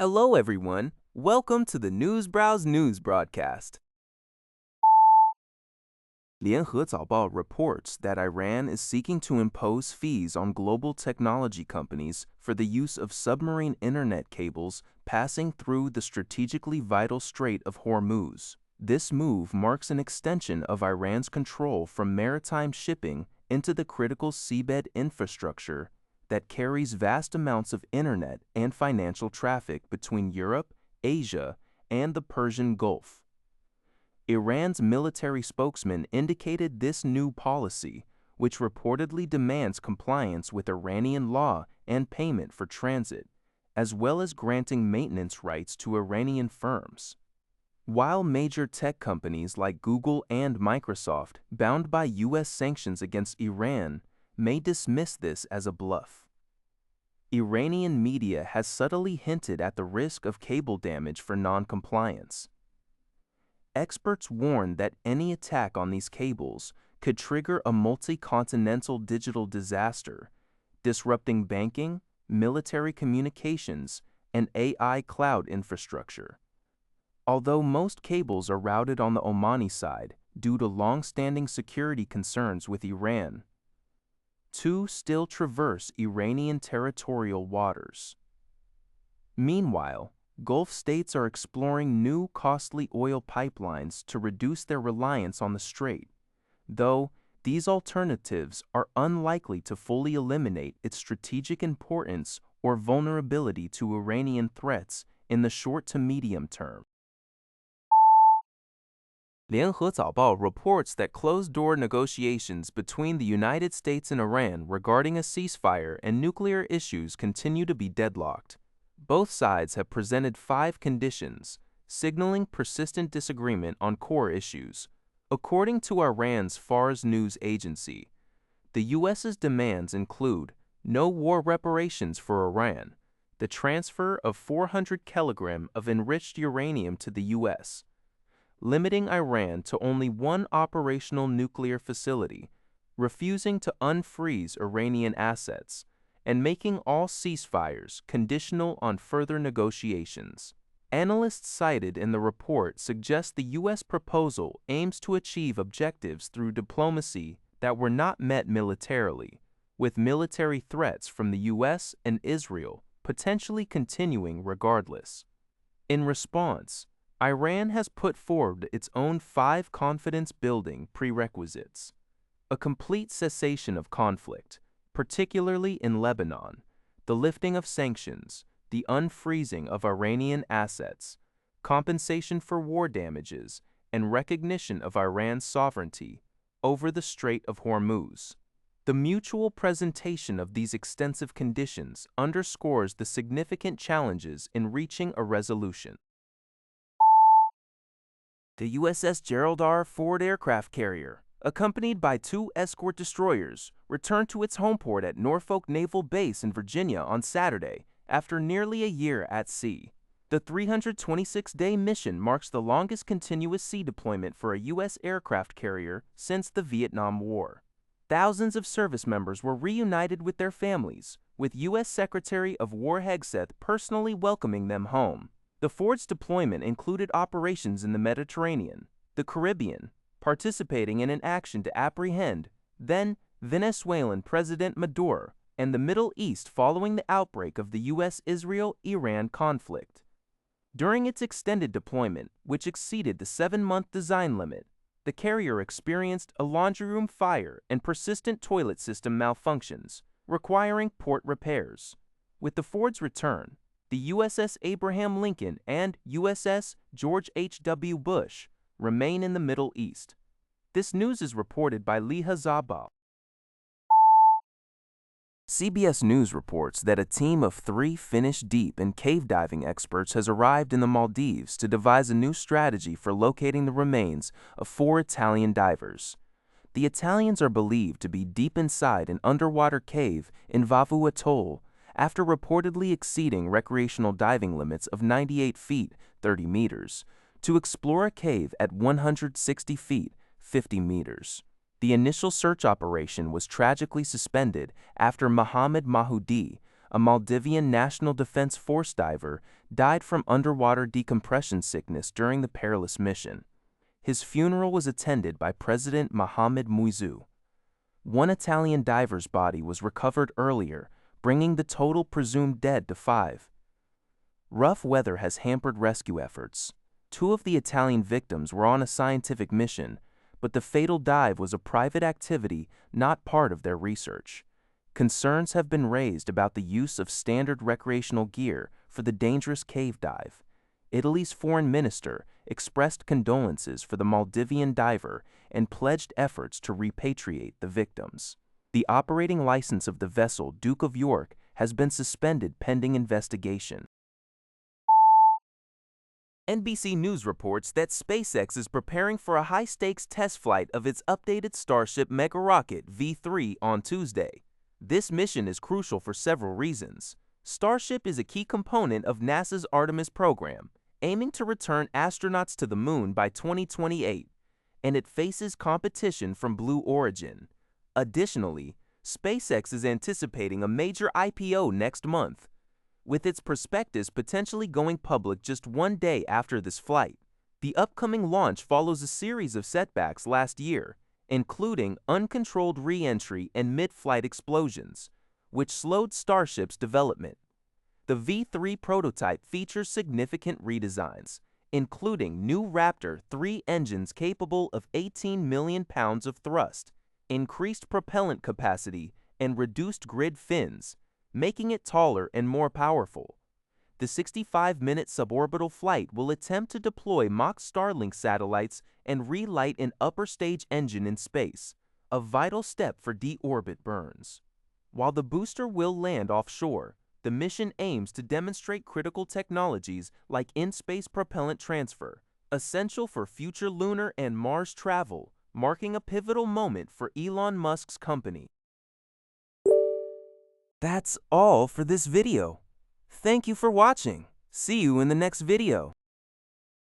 Hello, everyone. Welcome to the Newsbrowse News Broadcast. 联合早报 reports that Iran is seeking to impose fees on global technology companies for the use of submarine internet cables passing through the strategically vital Strait of Hormuz. This move marks an extension of Iran's control from maritime shipping into the critical seabed infrastructure that carries vast amounts of internet and financial traffic between Europe, Asia, and the Persian Gulf. Iran's military spokesman indicated this new policy, which reportedly demands compliance with Iranian law and payment for transit, as well as granting maintenance rights to Iranian firms. While major tech companies like Google and Microsoft, bound by U.S. sanctions against Iran, may dismiss this as a bluff. Iranian media has subtly hinted at the risk of cable damage for non-compliance. Experts warn that any attack on these cables could trigger a multi-continental digital disaster, disrupting banking, military communications, and AI cloud infrastructure. Although most cables are routed on the Omani side due to long-standing security concerns with Iran, two still traverse Iranian territorial waters. Meanwhile, Gulf states are exploring new costly oil pipelines to reduce their reliance on the Strait, though these alternatives are unlikely to fully eliminate its strategic importance or vulnerability to Iranian threats in the short to medium term. 联合早报 reports that closed-door negotiations between the United States and Iran regarding a ceasefire and nuclear issues continue to be deadlocked. Both sides have presented 5 conditions, signaling persistent disagreement on core issues. According to Iran's Fars news agency, the U.S.'s demands include no war reparations for Iran, the transfer of 400 kilograms of enriched uranium to the U.S., limiting Iran to only one operational nuclear facility, refusing to unfreeze Iranian assets, and making all ceasefires conditional on further negotiations. Analysts cited in the report suggest the U.S. proposal aims to achieve objectives through diplomacy that were not met militarily, with military threats from the U.S. and Israel potentially continuing regardless. In response, Iran has put forward its own 5 confidence-building prerequisites: a complete cessation of conflict, particularly in Lebanon, the lifting of sanctions, the unfreezing of Iranian assets, compensation for war damages, and recognition of Iran's sovereignty over the Strait of Hormuz. The mutual presentation of these extensive conditions underscores the significant challenges in reaching a resolution. The USS Gerald Ford aircraft carrier, accompanied by 2 escort destroyers, returned to its home port at Norfolk Naval Base in Virginia on Saturday after nearly a year at sea. The 326-day mission marks the longest continuous sea deployment for a U.S. aircraft carrier since the Vietnam War. Thousands of service members were reunited with their families, with U.S. Secretary of War Hegseth personally welcoming them home. The Ford's deployment included operations in the Mediterranean, the Caribbean, participating in an action to apprehend then Venezuelan President Maduro and the Middle East following the outbreak of the U.S.-Israel-Iran conflict. During its extended deployment, which exceeded the 7-month design limit, the carrier experienced a laundry room fire and persistent toilet system malfunctions, requiring port repairs. With the Ford's return, the USS Abraham Lincoln and USS George H.W. Bush remain in the Middle East. This news is reported by Liha Zabal. CBS News reports that a team of 3 Finnish deep and cave diving experts has arrived in the Maldives to devise a new strategy for locating the remains of 4 Italian divers. The Italians are believed to be deep inside an underwater cave in Vavu Atoll after reportedly exceeding recreational diving limits of 98 feet, 30 meters, to explore a cave at 160 feet, 50 meters. The initial search operation was tragically suspended after Mohammed Mahoudi, a Maldivian National Defense Force diver, died from underwater decompression sickness during the perilous mission. His funeral was attended by President Mohamed Muizzu. One Italian diver's body was recovered earlier, bringing the total presumed dead to 5. Rough weather has hampered rescue efforts. 2 of the Italian victims were on a scientific mission, but the fatal dive was a private activity not part of their research. Concerns have been raised about the use of standard recreational gear for the dangerous cave dive. Italy's foreign minister expressed condolences for the Maldivian diver and pledged efforts to repatriate the victims. The operating license of the vessel Duke of York has been suspended pending investigation. NBC News reports that SpaceX is preparing for a high-stakes test flight of its updated Starship mega rocket V3 on Tuesday. This mission is crucial for several reasons. Starship is a key component of NASA's Artemis program, aiming to return astronauts to the moon by 2028, and it faces competition from Blue Origin. Additionally, SpaceX is anticipating a major IPO next month, with its prospectus potentially going public just 1 day after this flight. The upcoming launch follows a series of setbacks last year, including uncontrolled re-entry and mid-flight explosions, which slowed Starship's development. The V3 prototype features significant redesigns, including new Raptor 3 engines capable of 18 million pounds of thrust, increased propellant capacity, and reduced grid fins, making it taller and more powerful. The 65-minute suborbital flight will attempt to deploy mock Starlink satellites and relight an upper stage engine in space, a vital step for deorbit burns. While the booster will land offshore, the mission aims to demonstrate critical technologies like in-space propellant transfer, essential for future lunar and Mars travel, marking a pivotal moment for Elon Musk's company. That's all for this video. Thank you for watching. See you in the next video.